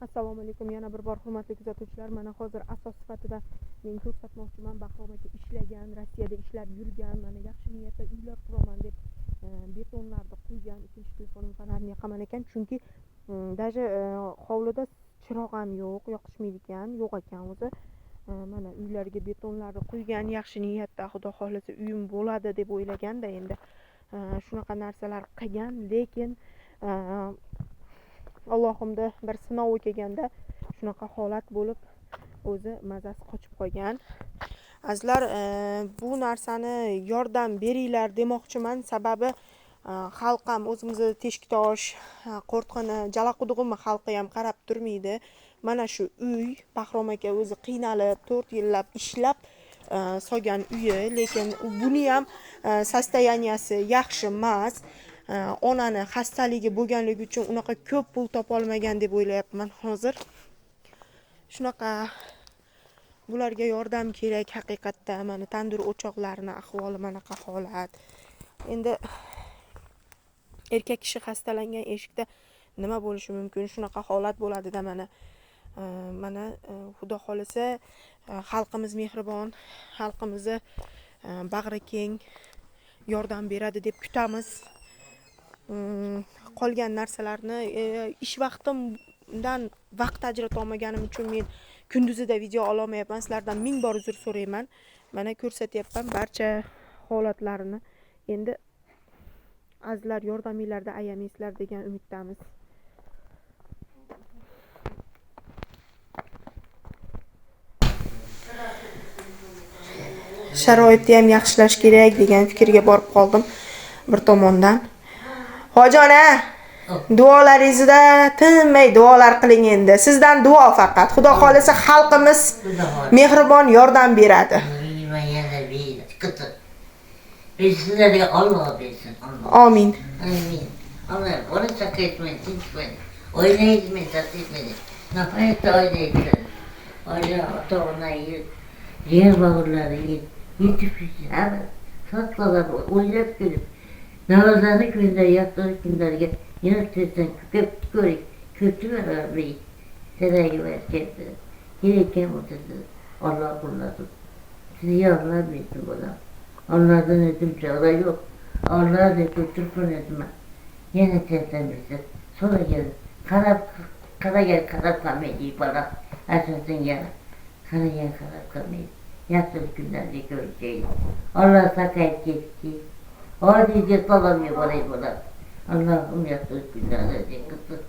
Assalomu alaykum, yana bir bor hurmatli kuzatuvchilar. Mana hozir asos sifatida men ko'rsatmoqchiman. Bahrom aka ishlagan, Rossiyada ishlab yurgan, mana yaxshi niyatda uylar quraman deb betonlarni quygan. Ikkinchi telefonim fonarni yoqaman ekan, chunki даже hovlida chiroq ham yo'q, yoqishmaydi ekan, yo'q ekan o'zi. Mana uylarga betonlarni quygan, yaxshi niyatda xudo xolasa uyim bo'ladi deb o'ylaganda endi shunaqa narsalar qilgan, lekin Allohimda bir sinov kelganda shunaqa holat bo'lib o'zi mazasi qochib qolgan. Azizlar, bu narsani yordam beringlar demoqchiman. Sababi xalq ham o'zimizni Teshiktosh, Qo'rtqani, Jalaquduqmi xalqi ham qarab turmaydi. Mana shu uy Bahrom aka o'zi qiynalib 4 yillab ishlab solgan uyi, lekin buni ham sostoyaniyasi yaxshi emas. Onani xastaligi bo'lganligi uchun unaqa ko'p pul topa olmagan deb o'ylayapman hozir. Shunaqa bularga yordam kerak haqiqatda. Mana tandir o'choqlarini ahvoli manaqa holat. Endi erkak kishi xastalangan eshikda nima bo'lishi mumkin? Shunaqa holat bo'ladi-da mana. Mana xudo xolasa xalqimiz mehribon, xalqimizni bag'ri keng yordam beradi deb kutamiz. Qolgan narsalarni ish vaqtimdan vaqt ajrata olmaganim uchun men kunduzida video ola olmayapman. Sizlardan ming bor uzr so'rayman. Mana ko'rsatyapman barcha holatlarini. Endi azizlar, yordamingizlarda ayamaysizlar degan umiddamiz. Sharoitni ham yaxshilash kerak degan fikrga borib qoldim bir tomondan. Hojona, duolaringizda tinmay duolar qiling endi. Sizdan duo faqat. Xudo xolasa xalqimiz mehribon yordam beradi. Sizlarga Alloh bersin. Amin. Amin. Allah bana sakaytmayın, tinchmayın. Oynayızmayın, tatlıkmayın. Nafayette oynayızlar. Oyna otağına yer bağırları yetişmişsin. Ama satmalar oynayıp gelip Navazanı günler, yattığı günlerge yine tüysen köp görük, kötü ver arabayı. Seray ver kepti. Gereken oturdu. Allah kulladı. Sizi yavrular bilsin bana. Onlardan ödüm çağda yok. Allah'a da götürpün etme. Yine tertemizdir. Sonra gel. Kara gel karab kalmayı bana. Esasın gel. Kara gel karab kalmayı. Yatsız günlerde göreceğiz. Allah sakayıp geçti. O diyecek olamıyor orayı bana. Allah'ım yatsız günlerde kızı.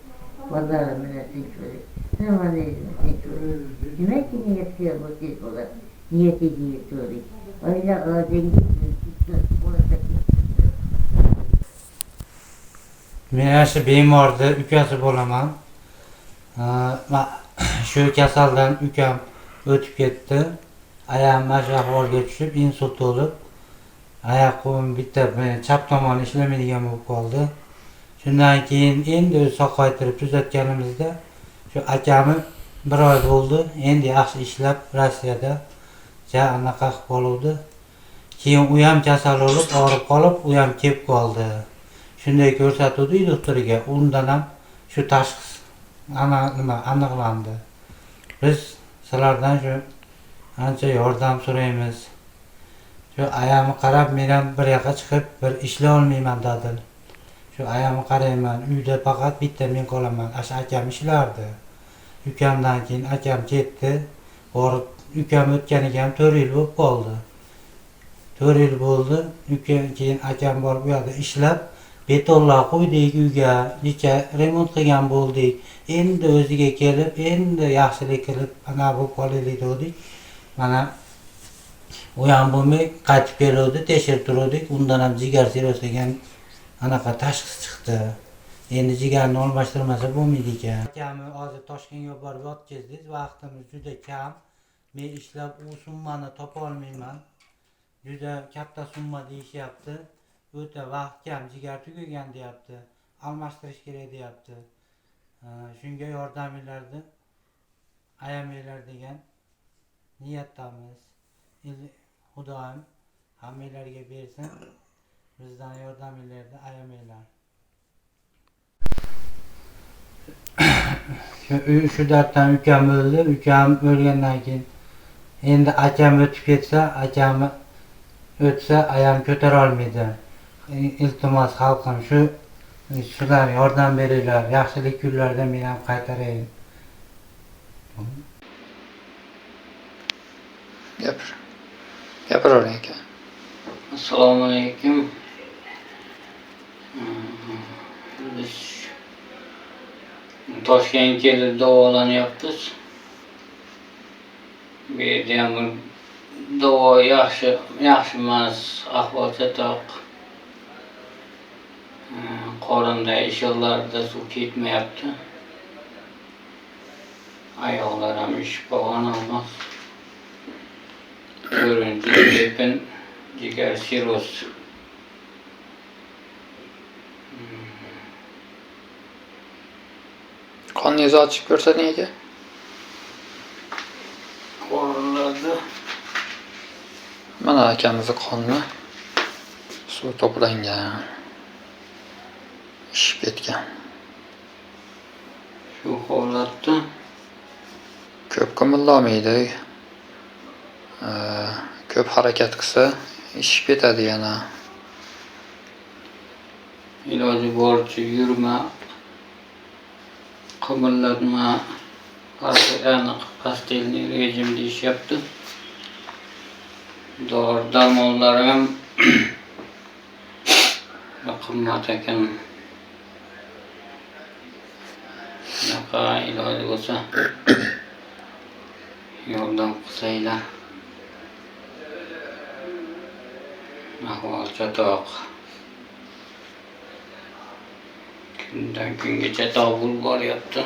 Vallahi rahmetin şöyle. Ne var ne hizmetin şöyle. Demek ki niyet diyor bu siz bana. Niyeti diye söyleyeyim. Öyle ağzın Men yaxshi bemordi, ukasi bo'laman. Shu kasaldan ukam o'tib ketdi. Ayağım mana shu ahvolga tushib, insult bo'lib, oyoq qo'lim bitta chap tomoni ishlamaydigan bo'lib qoldi. Shundan keyin endi sog'aytirib tuzatganimizda shu akamni 1 oy bo'ldi. Endi yaxshi ishlab Rossiyada anaqa qilib qoluvdi. Keyin u ham kasal bo'lib, og'rib qolib, u ham kelib qoldi. Shunday ko'rsatuvdi doktoriga. Undan ham shu tashxis aniqlandi. Biz sizlardan shu ancha yordam so'raymiz. Shu ayamni qarab, men ham bir yoqqa chiqib, bir ishlay olmayman dedim. Shu ayamni qarayman, uyda faqat bitta men qolaman. Akam ishlardi. Ukamdan keyin akam ketdi. Borib ukam o'tganiga ham 4 yil bo'lib qoldi. 4 yil bo'ldi. Keyin akam borib u yerda ishlab, betonlar qo'ydik uyga, necha remont qilgan bo'ldik. Endi o'ziga kelib, endi yaxshilik qilib, ana bu qolaylik dedik. Mana u ham bo'lmay qaytib keldi, tekshirib turdik. Undan ham jigar siroz degan anaqa tashxis chiqdi. Endi jigarni almashtirmasa bo'lmaydi ekan. Akamni hozir Toshkentga borib yotqizdik. Vaqtimiz juda kam. Men ishlab u summani topa olmayman. Juda katta summa deyishyapti. O'ta vaqt kam, jigar tugagan deyapti. Almashtirish kerak deyapti. Shunga yordaminglarni ayamanglar degan niyatdamiz. Xudoyim hammanglarga bersin. Bizdan yordaminglarni ayamanglar. Shu darddan ukam o'ldi. Ukam o'lgandan keyin endi akam o'tib ketsa, akamni o'tsa ayam ko'tara olmaydi. Iltimos xalqim shular yordam beringlar. Yaxshilik kunlarda men ham qaytarayin. Gapiravering aka. Assalomu alaykum. Biz Toshkentga kelib davolanyapmiz. Bu yerda ham davo yaxshi emas, ahvol chatoq. Qorinda ishlarida suv ketmayapti. Oyoqlar ham ish bo'lgan emas. 4-tepin jigar siroz. Qoningizni ochib ko'rsating aka. Qorinlarda Mana akamizni qonni suv to'plangan. Ishib ketgan. shu holatda Ko'p qimillaydi. Ko'p harakat qilsa ishib ketadi yana. iloji boricha yurma, qimillatma, pastelniy rejim deyishyapti. Dori-darmonlar ham qimmat ekan. Shunaqa iloji bo'lsa yordam qilsanglar. Ahvol chatoq. Kundan kunga chatoq bo'lib boryapti.